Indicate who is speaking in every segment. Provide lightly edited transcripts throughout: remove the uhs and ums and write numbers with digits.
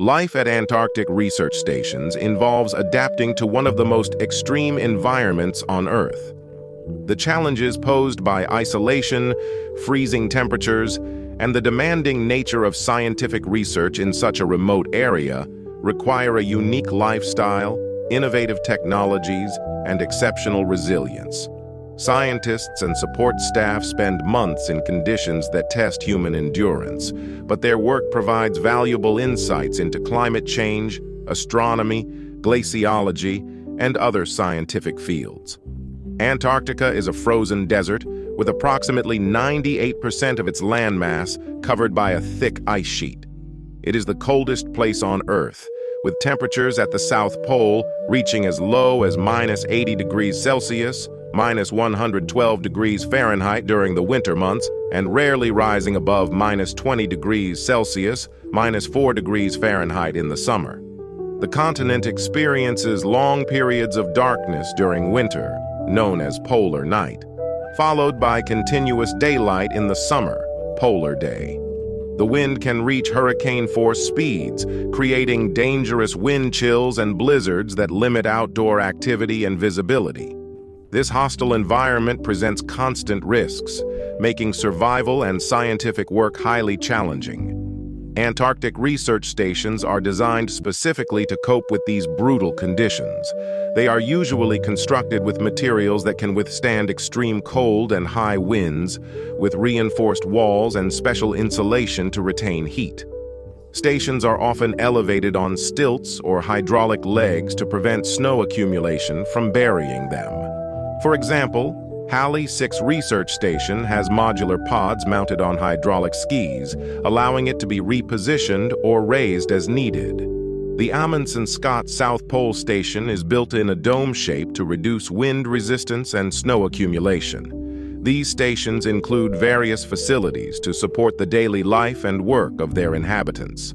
Speaker 1: Life at Antarctic research stations involves adapting to one of the most extreme environments on Earth. The challenges posed by isolation, freezing temperatures, and the demanding nature of scientific research in such a remote area require a unique lifestyle, innovative technologies, and exceptional resilience. Scientists and support staff spend months in conditions that test human endurance, but their work provides valuable insights into climate change, astronomy, glaciology, and other scientific fields. Antarctica is a frozen desert with approximately 98% of its landmass covered by a thick ice sheet. It is the coldest place on Earth, with temperatures at the South Pole reaching as low as -80 degrees Celsius, -112 degrees Fahrenheit during the winter months, and rarely rising above -20 degrees Celsius, -4 degrees Fahrenheit in the summer. The continent experiences long periods of darkness during winter, known as polar night, followed by continuous daylight in the summer, polar day. The wind can reach hurricane-force speeds, creating dangerous wind chills and blizzards that limit outdoor activity and visibility. This hostile environment presents constant risks, making survival and scientific work highly challenging. Antarctic research stations are designed specifically to cope with these brutal conditions. They are usually constructed with materials that can withstand extreme cold and high winds, with reinforced walls and special insulation to retain heat. Stations are often elevated on stilts or hydraulic legs to prevent snow accumulation from burying them. For example, Halley 6 Research Station has modular pods mounted on hydraulic skis, allowing it to be repositioned or raised as needed. The Amundsen-Scott South Pole Station is built in a dome shape to reduce wind resistance and snow accumulation. These stations include various facilities to support the daily life and work of their inhabitants.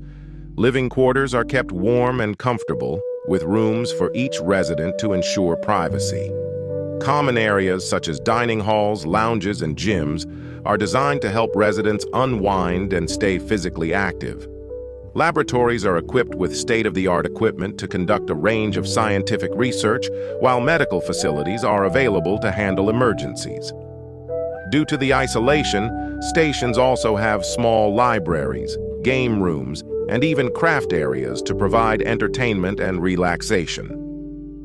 Speaker 1: Living quarters are kept warm and comfortable, with rooms for each resident to ensure privacy. Common areas such as dining halls, lounges, and gyms are designed to help residents unwind and stay physically active. Laboratories are equipped with state-of-the-art equipment to conduct a range of scientific research, while medical facilities are available to handle emergencies. Due to the isolation, stations also have small libraries, game rooms, and even craft areas to provide entertainment and relaxation.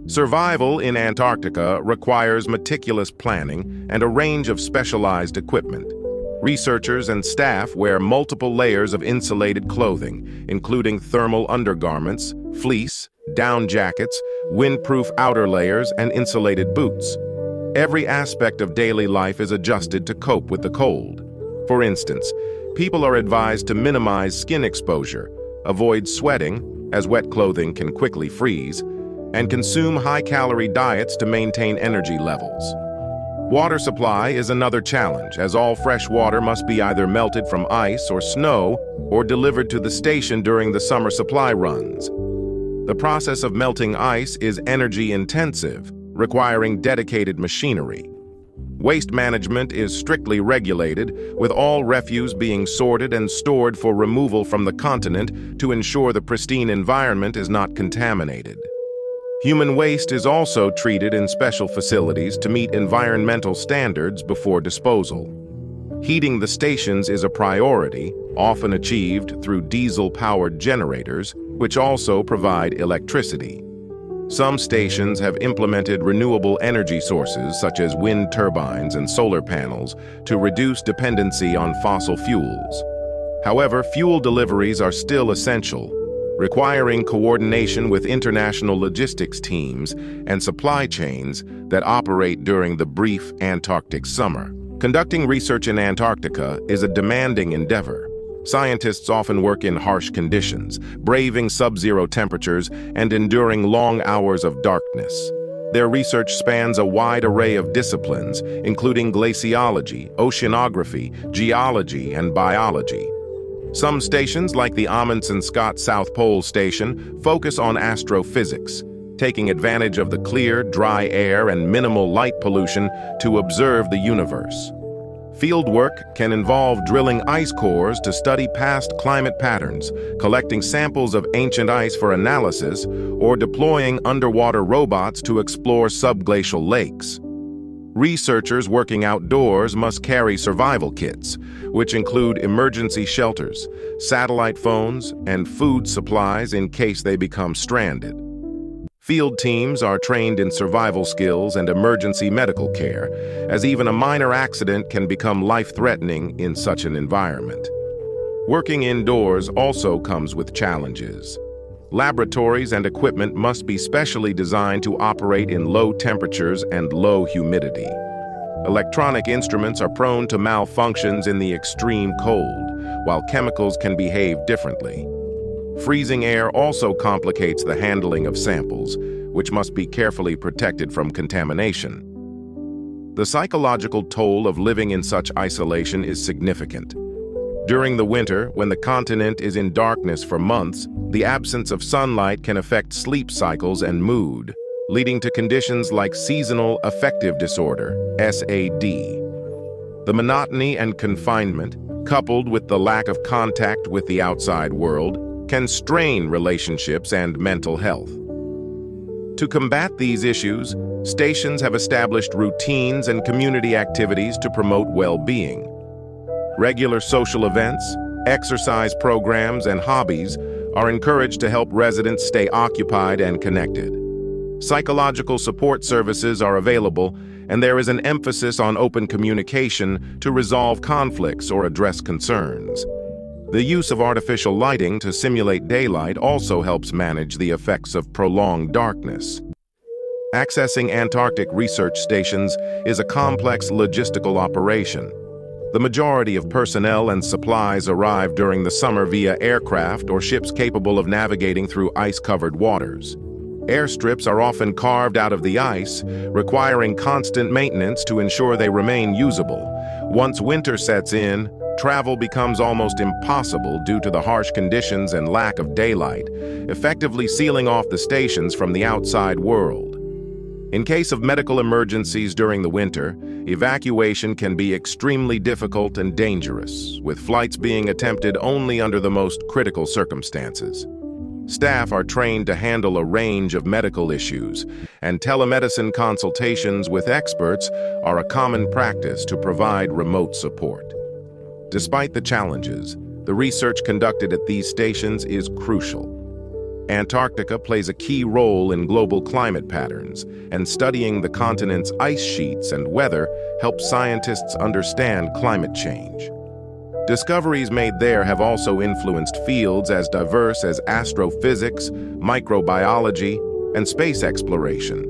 Speaker 1: Survival in Antarctica requires meticulous planning and a range of specialized equipment. Researchers and staff wear multiple layers of insulated clothing, including thermal undergarments, fleece, down jackets, windproof outer layers, and insulated boots. Every aspect of daily life is adjusted to cope with the cold. For instance, people are advised to minimize skin exposure, avoid sweating, as wet clothing can quickly freeze, and consume high-calorie diets to maintain energy levels. Water supply is another challenge, as all fresh water must be either melted from ice or snow or delivered to the station during the summer supply runs. The process of melting ice is energy-intensive, requiring dedicated machinery. Waste management is strictly regulated, with all refuse being sorted and stored for removal from the continent to ensure the pristine environment is not contaminated. Human waste is also treated in special facilities to meet environmental standards before disposal. Heating the stations is a priority, often achieved through diesel-powered generators, which also provide electricity. Some stations have implemented renewable energy sources such as wind turbines and solar panels to reduce dependency on fossil fuels. However, fuel deliveries are still essential, requiring coordination with international logistics teams and supply chains that operate during the brief Antarctic summer. Conducting research in Antarctica is a demanding endeavor. Scientists often work in harsh conditions, braving sub-zero temperatures and enduring long hours of darkness. Their research spans a wide array of disciplines, including glaciology, oceanography, geology, and biology. Some stations, like the Amundsen-Scott South Pole Station, focus on astrophysics, taking advantage of the clear, dry air and minimal light pollution to observe the universe. Fieldwork can involve drilling ice cores to study past climate patterns, collecting samples of ancient ice for analysis, or deploying underwater robots to explore subglacial lakes. Researchers working outdoors must carry survival kits, which include emergency shelters, satellite phones, and food supplies in case they become stranded. Field teams are trained in survival skills and emergency medical care, as even a minor accident can become life-threatening in such an environment. Working indoors also comes with challenges. Laboratories and equipment must be specially designed to operate in low temperatures and low humidity. Electronic instruments are prone to malfunctions in the extreme cold, while chemicals can behave differently. Freezing air also complicates the handling of samples, which must be carefully protected from contamination. The psychological toll of living in such isolation is significant. During the winter, when the continent is in darkness for months, the absence of sunlight can affect sleep cycles and mood, leading to conditions like seasonal affective disorder, SAD. The monotony and confinement, coupled with the lack of contact with the outside world, can strain relationships and mental health. To combat these issues, stations have established routines and community activities to promote well-being. Regular social events, exercise programs, and hobbies are encouraged to help residents stay occupied and connected. Psychological support services are available, and there is an emphasis on open communication to resolve conflicts or address concerns. The use of artificial lighting to simulate daylight also helps manage the effects of prolonged darkness. Accessing Antarctic research stations is a complex logistical operation. The majority of personnel and supplies arrive during the summer via aircraft or ships capable of navigating through ice-covered waters. Airstrips are often carved out of the ice, requiring constant maintenance to ensure they remain usable. Once winter sets in, travel becomes almost impossible due to the harsh conditions and lack of daylight, effectively sealing off the stations from the outside world. In case of medical emergencies during the winter, evacuation can be extremely difficult and dangerous, with flights being attempted only under the most critical circumstances. Staff are trained to handle a range of medical issues, and telemedicine consultations with experts are a common practice to provide remote support. Despite the challenges, the research conducted at these stations is crucial. Antarctica plays a key role in global climate patterns, and studying the continent's ice sheets and weather helps scientists understand climate change. Discoveries made there have also influenced fields as diverse as astrophysics, microbiology, and space exploration.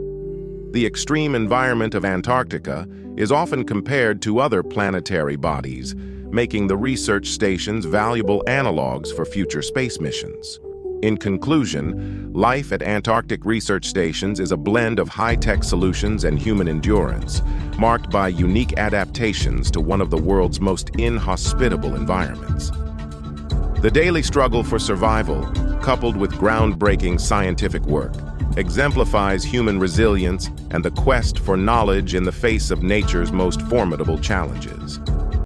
Speaker 1: The extreme environment of Antarctica is often compared to other planetary bodies, making the research stations valuable analogs for future space missions. In conclusion, life at Antarctic research stations is a blend of high-tech solutions and human endurance, marked by unique adaptations to one of the world's most inhospitable environments. The daily struggle for survival, coupled with groundbreaking scientific work, exemplifies human resilience and the quest for knowledge in the face of nature's most formidable challenges.